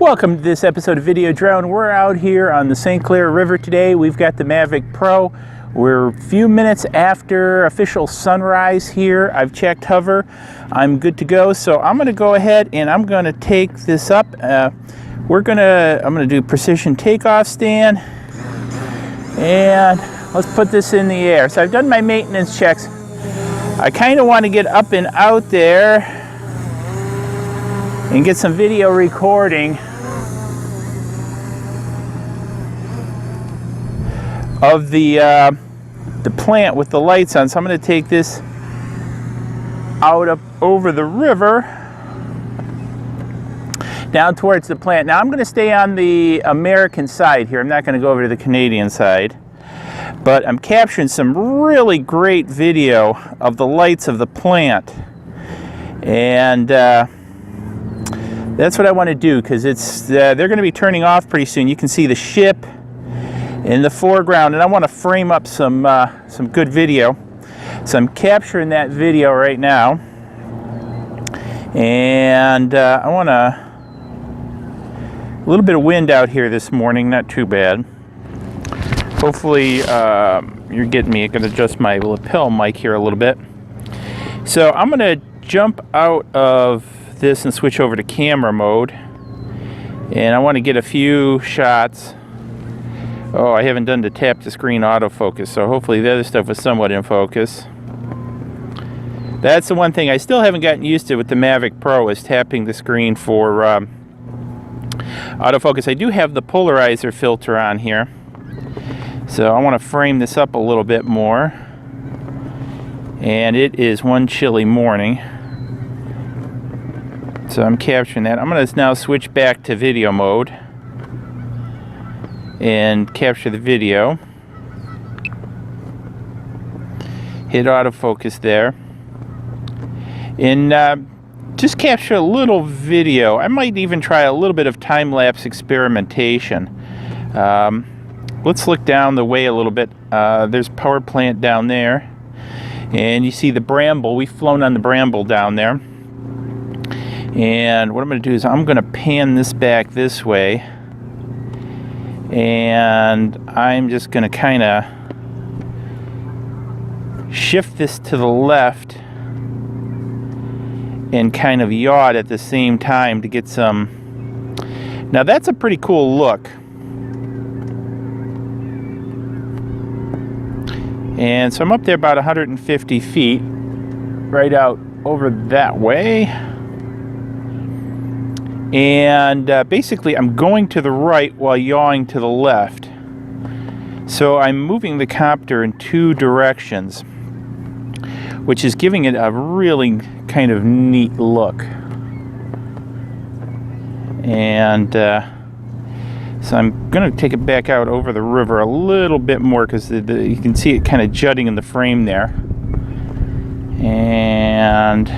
Welcome to this episode of Video Drone. We're out here on the St. Clair River today. We've got the Mavic Pro. We're a few minutes after official sunrise here. I've checked hover. I'm good to go. So I'm going to go ahead and I'm going to take this up. I'm going to do precision takeoff stand. And let's put this in the air. So I've done my maintenance checks. I kind of want to get up and out there and get some video recording of the plant with the lights on. So I'm going to take this out up over the river down towards the plant. Now I'm going to stay on the American side here. I'm not going to go over to the Canadian side, but I'm capturing some really great video of the lights of the plant, and that's what I want to do, because it's they're going to be turning off pretty soon. You can see the ship in the foreground, and I want to frame up some good video. So I'm capturing that video right now, and I want a little bit of wind out here this morning, not too bad. Hopefully you're getting me. I can adjust my lapel mic here a little bit. So I'm going to jump out of this and switch over to camera mode, and I want to get a few shots. Oh, I haven't done the tap to screen autofocus, so hopefully the other stuff was somewhat in focus. That's the one thing I still haven't gotten used to with the Mavic Pro, is tapping the screen for autofocus. I do have the polarizer filter on here, so I want to frame this up a little bit more. And it is one chilly morning, so I'm capturing that. I'm going to now switch back to video mode and capture the video. Hit autofocus there. And just capture a little video. I might even try a little bit of time-lapse experimentation. Let's look down the way a little bit. There's power plant down there. And you see the bramble. We've flown on the bramble down there. And what I'm going to do is I'm going to pan this back this way, and I'm just going to kind of shift this to the left and kind of yaw it at the same time to get some. Now that's a pretty cool look. And so I'm up there about 150 feet, right out over that way. And basically I'm going to the right while yawing to the left. So I'm moving the copter in two directions, which is giving it a really kind of neat look. And so I'm going to take it back out over the river a little bit more, because you can see it kind of jutting in the frame there. And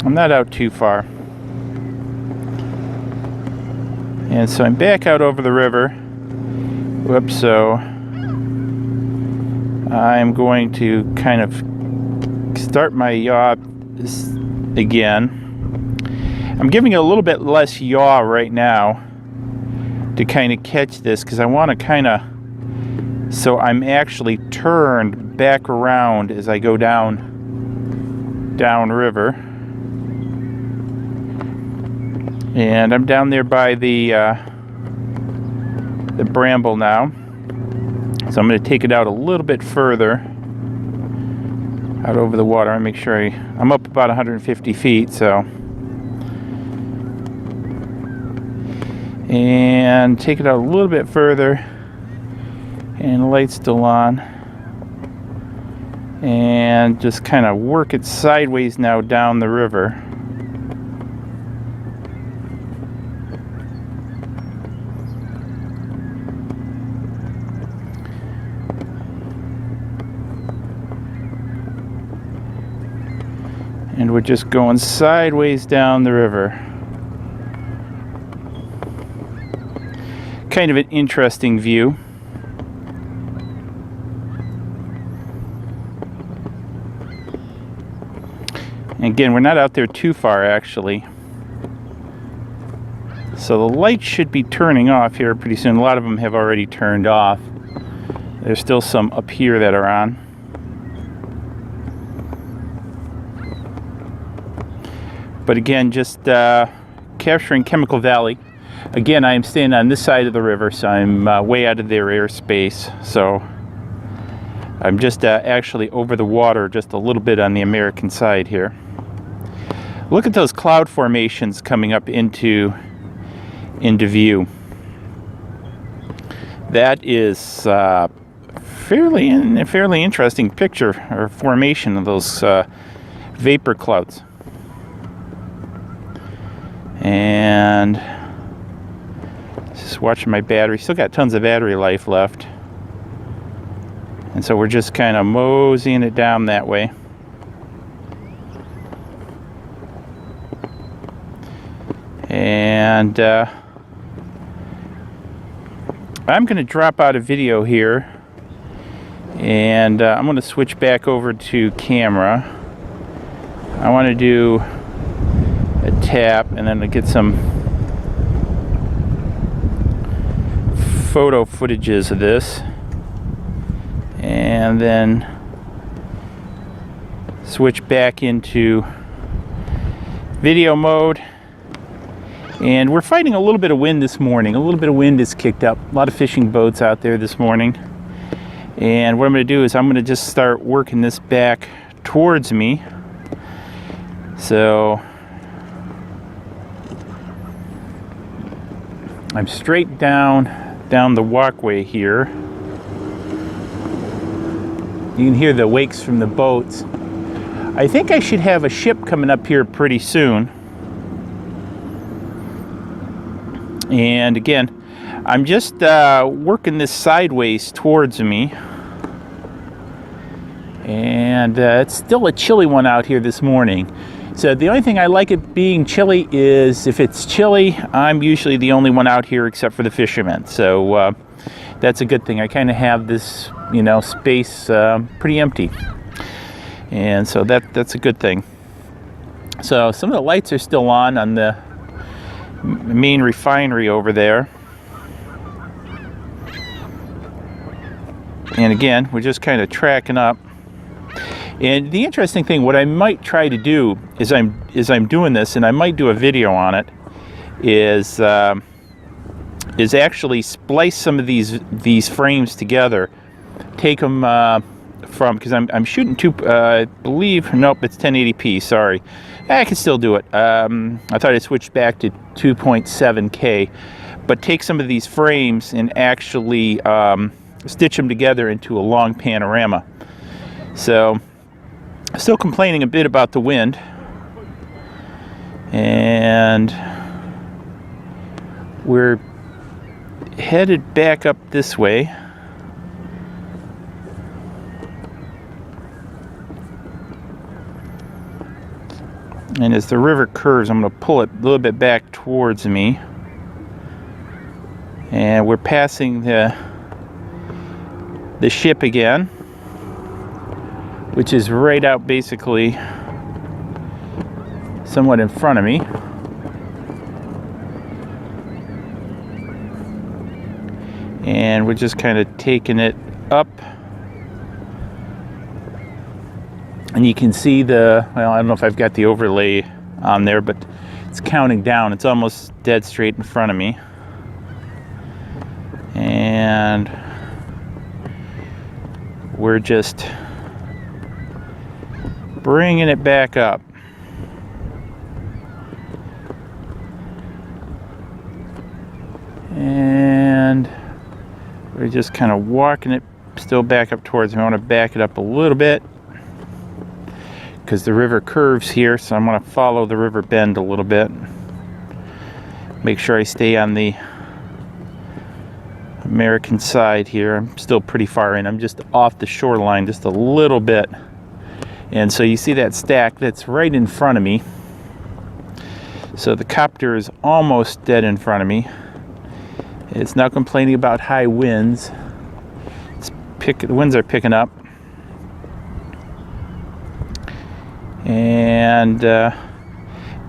I'm not out too far. And so I'm back out over the river. Whoops, so I'm going to kind of start my yaw again. I'm giving it a little bit less yaw right now to kind of catch this, because I want to kind of, so I'm actually turned back around as I go down river. And I'm down there by the bramble now. So I'm going to take it out a little bit further, out over the water. I make sure I'm up about 150 feet. So, and take it out a little bit further, and the light's still on. And just kind of work it sideways now down the river. And we're just going sideways down the river. Kind of an interesting view. Again, we're not out there too far, actually. So the lights should be turning off here pretty soon. A lot of them have already turned off. There's still some up here that are on. But again, just capturing Chemical Valley. Again, I am staying on this side of the river, so I'm way out of their airspace. So I'm just actually over the water just a little bit on the American side here. Look at those cloud formations coming up into view. That is fairly interesting picture or formation of those vapor clouds. And just watching my battery. Still got tons of battery life left. And so we're just kind of moseying it down that way. And I'm going to drop out a video here. And I'm going to switch back over to camera. I want to do a tap and then to get some photo footages of this, and then switch back into video mode. And we're fighting a little bit of wind this morning. A little bit of wind is kicked up. A lot of fishing boats out there this morning. And what I'm going to do is I'm going to just start working this back towards me. So I'm straight down the walkway here. You can hear the wakes from the boats. I think I should have a ship coming up here pretty soon. And again, I'm just working this sideways towards me. And it's still a chilly one out here this morning. So the only thing I like it being chilly is if it's chilly, I'm usually the only one out here except for the fishermen. So that's a good thing. I kind of have this, space pretty empty. And so that's a good thing. So some of the lights are still on the main refinery over there. And again, we're just kind of tracking up. And the interesting thing, what I might try to do is I'm doing this, and I might do a video on it, is actually splice some of these frames together, take them from, because I'm shooting I believe, nope, it's 1080p. Sorry, I can still do it. I thought I switched back to 2.7K, but take some of these frames and actually stitch them together into a long panorama. So. Still complaining a bit about the wind, and we're headed back up this way. And as the river curves, I'm going to pull it a little bit back towards me, and we're passing the ship again, which is right out basically somewhat in front of me. And we're just kind of taking it up. And you can see well, I don't know if I've got the overlay on there, but it's counting down. It's almost dead straight in front of me. And we're just bringing it back up. And we're just kind of walking it still back up towards me. I want to back it up a little bit because the river curves here, so I'm going to follow the river bend a little bit. Make sure I stay on the American side here. I'm still pretty far in. I'm just off the shoreline just a little bit. And so you see that stack that's right in front of me. So the copter is almost dead in front of me. It's now complaining about high winds. The winds are picking up. And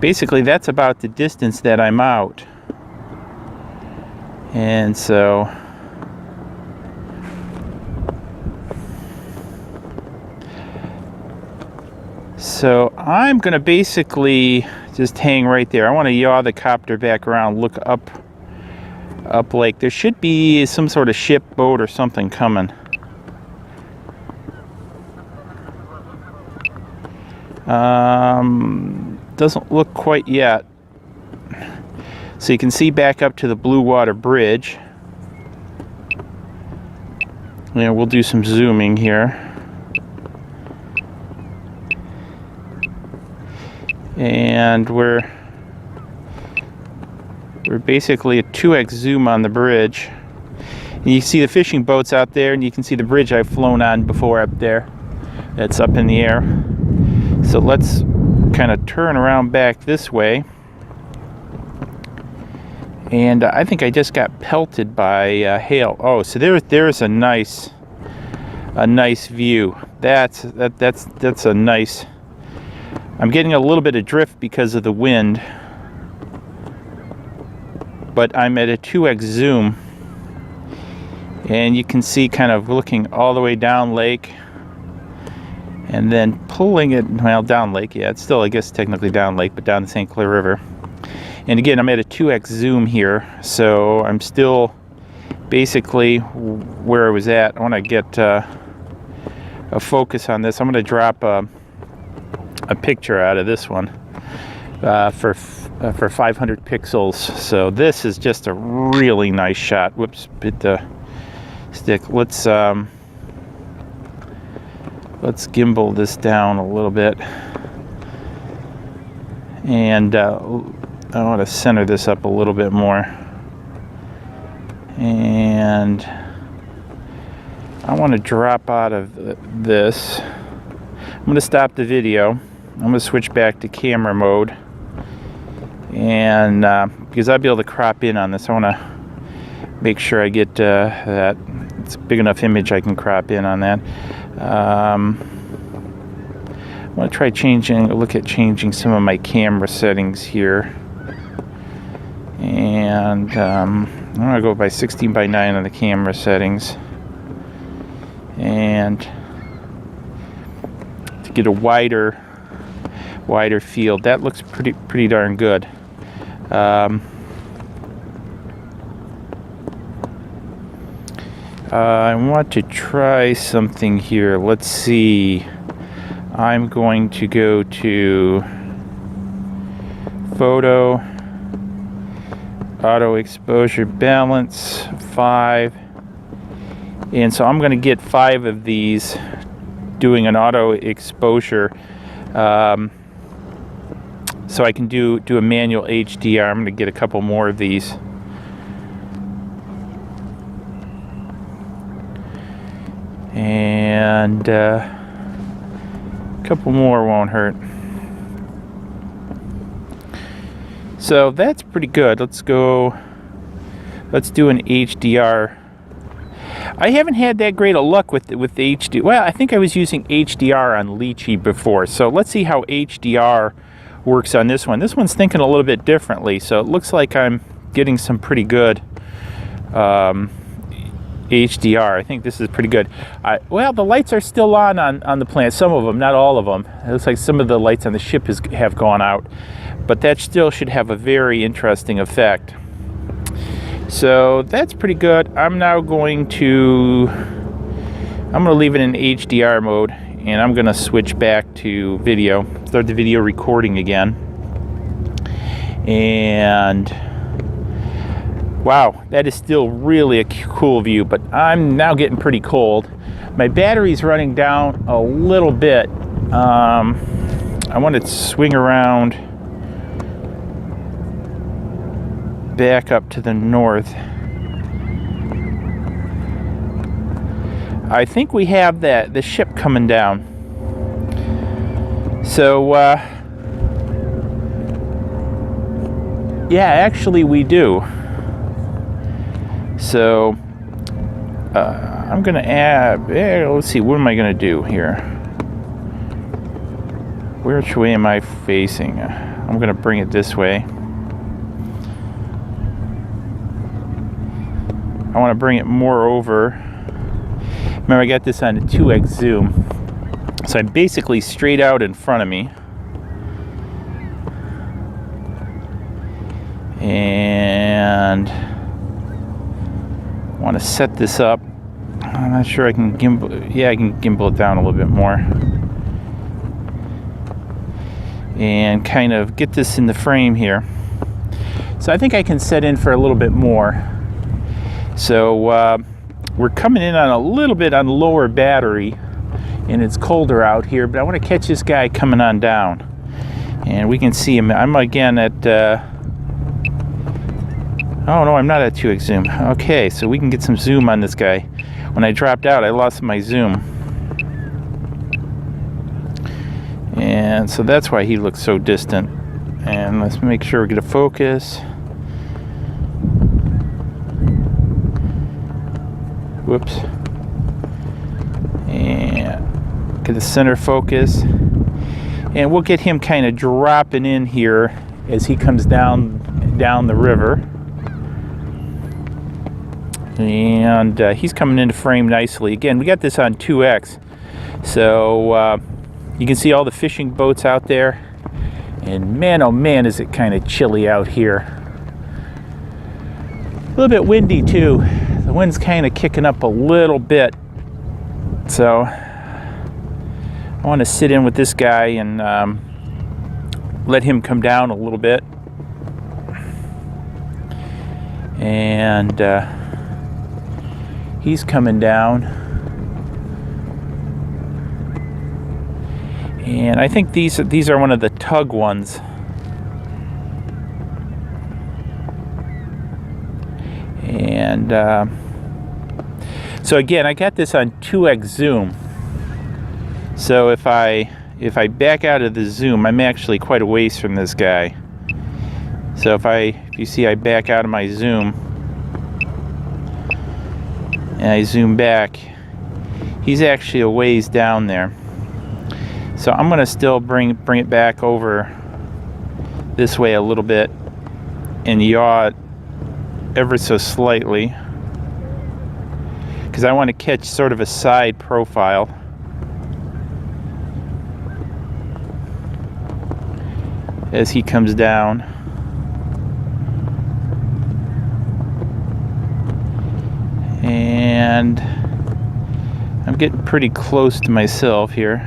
basically that's about the distance that I'm out. And so I'm going to basically just hang right there. I want to yaw the copter back around, look up lake. There should be some sort of ship, boat, or something coming. Doesn't look quite yet. So you can see back up to the Blue Water Bridge. Yeah, we'll do some zooming here. And we're basically a 2x zoom on the bridge. And you can see the fishing boats out there, and you can see the bridge I've flown on before up there. That's up in the air. So let's kind of turn around back this way. And I think I just got pelted by hail. Oh, so there's a nice view. That's a nice. I'm getting a little bit of drift because of the wind, but I'm at a 2x zoom, and you can see kind of looking all the way down lake, and then pulling it, well, down lake, yeah, it's still, I guess, technically down lake, but down the St. Clair River. And again, I'm at a 2x zoom here, so I'm still basically where I was at. I want to get a focus on this. I'm going to drop a picture out of this one for 500 pixels. So this is just a really nice shot. Whoops, bit the stick. Let's gimbal this down a little bit, and I want to center this up a little bit more, and I want to drop out of this. I'm going to stop the video. I'm going to switch back to camera mode, and because I'll be able to crop in on this, I want to make sure I get that it's a big enough image I can crop in on that. I want to try look at changing some of my camera settings here, and I'm going to go by 16:9 on the camera settings, and to get a wider field. That looks pretty darn good. I want to try something here. Let's see. I'm going to go to photo, auto exposure balance 5, and so I'm going to get 5 of these doing an auto exposure, so I can do a manual HDR. I'm going to get a couple more of these. And a couple more won't hurt. So that's pretty good. Let's do an HDR. I haven't had that great of luck with the HD. Well, I think I was using HDR on Lychee before. So let's see how HDR works on this one. This one's thinking a little bit differently. So it looks like I'm getting some pretty good HDR. I think this is pretty good. Well, the lights are still on the plant. Some of them, not all of them. It looks like some of the lights on the ship have gone out, but that still should have a very interesting effect. So that's pretty good. I'm now going to leave it in HDR mode, and I'm going to switch back to video, start the video recording again. And wow, that is still really a cool view, but I'm now getting pretty cold. My battery's running down a little bit. I want to swing around back up to the north. I think we have the ship coming down. So yeah, actually we do. So I'm gonna add, let's see, what am I gonna do here? Which way am I facing? I'm gonna bring it this way. I want to bring it more over. Remember, I got this on a 2x zoom, so I'm basically straight out in front of me. And I want to set this up. I'm not sure I can gimbal. Yeah, I can gimbal it down a little bit more. And kind of get this in the frame here. So I think I can set in for a little bit more. So we're coming in on a little bit on lower battery, and it's colder out here, but I want to catch this guy coming on down. And we can see him. I'm again at, oh no, I'm not at 2x zoom. Okay, so we can get some zoom on this guy. When I dropped out, I lost my zoom. And so that's why he looks so distant. And let's make sure we get a focus. Whoops. And get the center focus. And we'll get him kind of dropping in here as he comes down the river. And he's coming into frame nicely. Again, we got this on 2x. So you can see all the fishing boats out there. And man, oh man, is it kind of chilly out here. A little bit windy too. The wind's kind of kicking up a little bit. So I want to sit in with this guy and let him come down a little bit. And he's coming down. And I think these are one of the tug ones. And so again, I got this on 2x zoom. So if I back out of the zoom, I'm actually quite a ways from this guy. So if you see I back out of my zoom and I zoom back, he's actually a ways down there. So I'm gonna still bring it back over this way a little bit and yaw it ever so slightly, because I want to catch sort of a side profile. As he comes down. And I'm getting pretty close to myself here.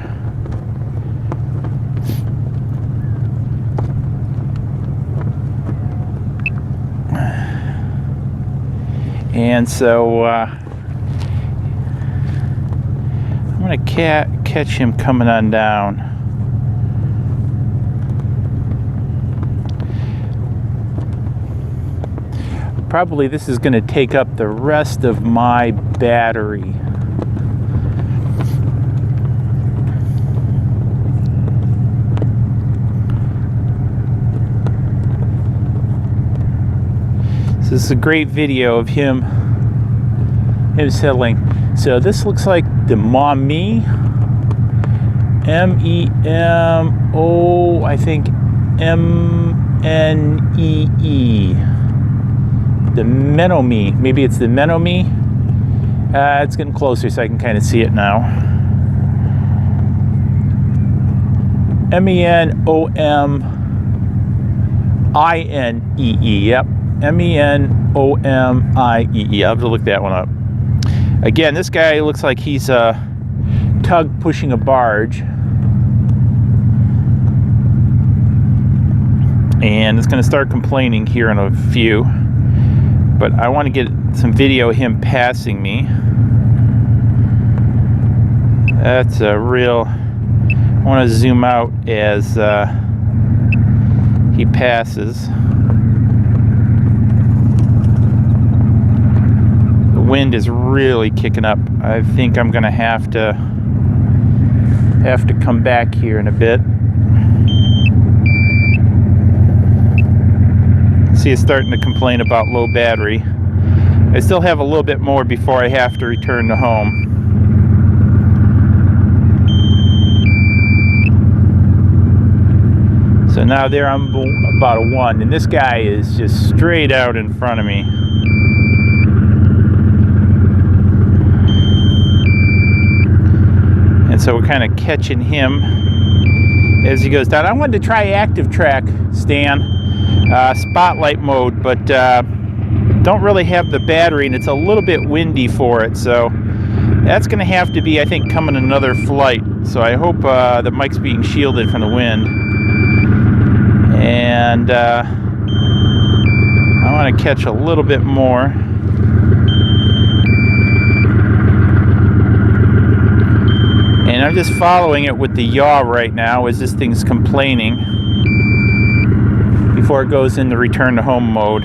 And so I'm going to catch him coming on down. Probably this is going to take up the rest of my battery. This is a great video of him settling. So this looks like the Memi, M-E-M-O, I think M-N-E-E. The Menomi, maybe it's the Menomi. It's getting closer so I can kind of see it now. M-E-N-O-M-I-N-E-E, yep. M-E-N-O-M-I-E-E. I'll have to look that one up. Again, this guy looks like he's a tug pushing a barge. And it's going to start complaining here in a few. But I want to get some video of him passing me. That's a real... I want to zoom out as he passes. Wind is really kicking up. I think I'm gonna have to come back here in a bit. See, it's starting to complain about low battery. I still have a little bit more before I have to return to home. So now there I'm about a 1, and this guy is just straight out in front of me. And so we're kind of catching him as he goes down. I wanted to try active track, Stan, spotlight mode, but don't really have the battery, and it's a little bit windy for it, so that's going to have to be, I think, coming another flight. So I hope the mic's being shielded from the wind. And I want to catch a little bit more. And I'm just following it with the yaw right now as this thing's complaining before it goes into return to home mode.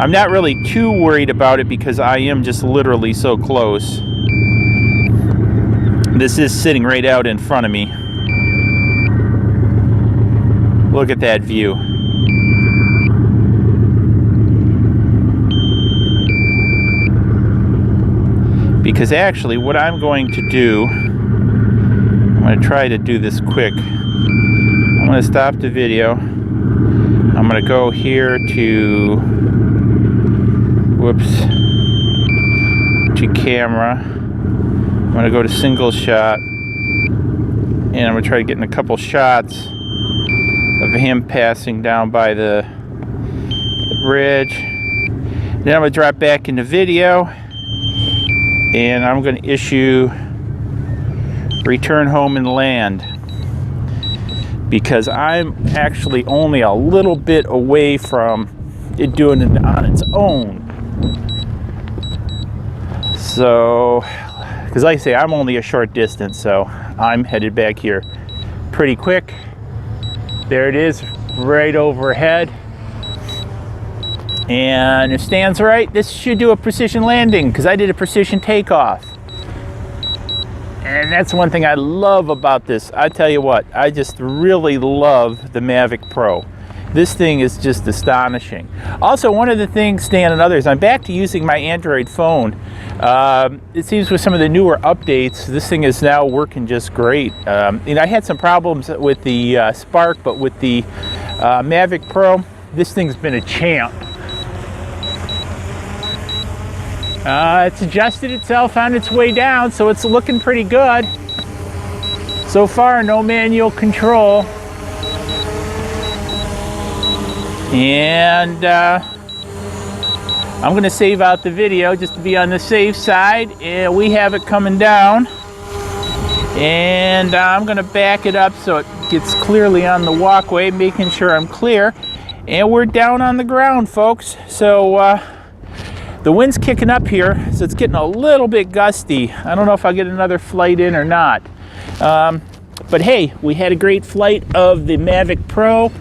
I'm not really too worried about it because I am just literally so close. This is sitting right out in front of me. Look at that view. Because actually what I'm going to do, I'm going to try to do this quick. I'm going to stop the video. I'm going to go here to, whoops, to camera. I'm going to go to single shot. And I'm going to try to get in a couple shots of him passing down by the bridge. Then I'm going to drop back into video. And I'm going to issue return home and land. Because I'm actually only a little bit away from it doing it on its own. So, because like I say, I'm only a short distance, so I'm headed back here pretty quick. There it is, right overhead. And if Stan's right, this should do a precision landing, because I did a precision takeoff. And that's one thing I love about this. I tell you what, I just really love the Mavic Pro. This thing is just astonishing. Also, one of the things, Stan and others, I'm back to using my Android phone. It seems with some of the newer updates, this thing is now working just great. I had some problems with the Spark, but with the Mavic Pro, this thing's been a champ. It's adjusted itself on its way down, so it's looking pretty good. So far, no manual control. And I'm going to save out the video just to be on the safe side. And we have it coming down. And I'm going to back it up so it gets clearly on the walkway, making sure I'm clear. And we're down on the ground, folks. So the wind's kicking up here, so it's getting a little bit gusty. I don't know if I'll get another flight in or not. But hey, we had a great flight of the Mavic Pro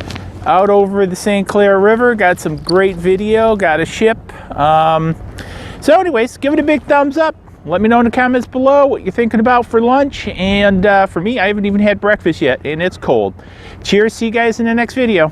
out over the St. Clair River. Got some great video, got a ship. So anyways, give it a big thumbs up. Let me know in the comments below what you're thinking about for lunch. And for me, I haven't even had breakfast yet, and it's cold. Cheers, see you guys in the next video.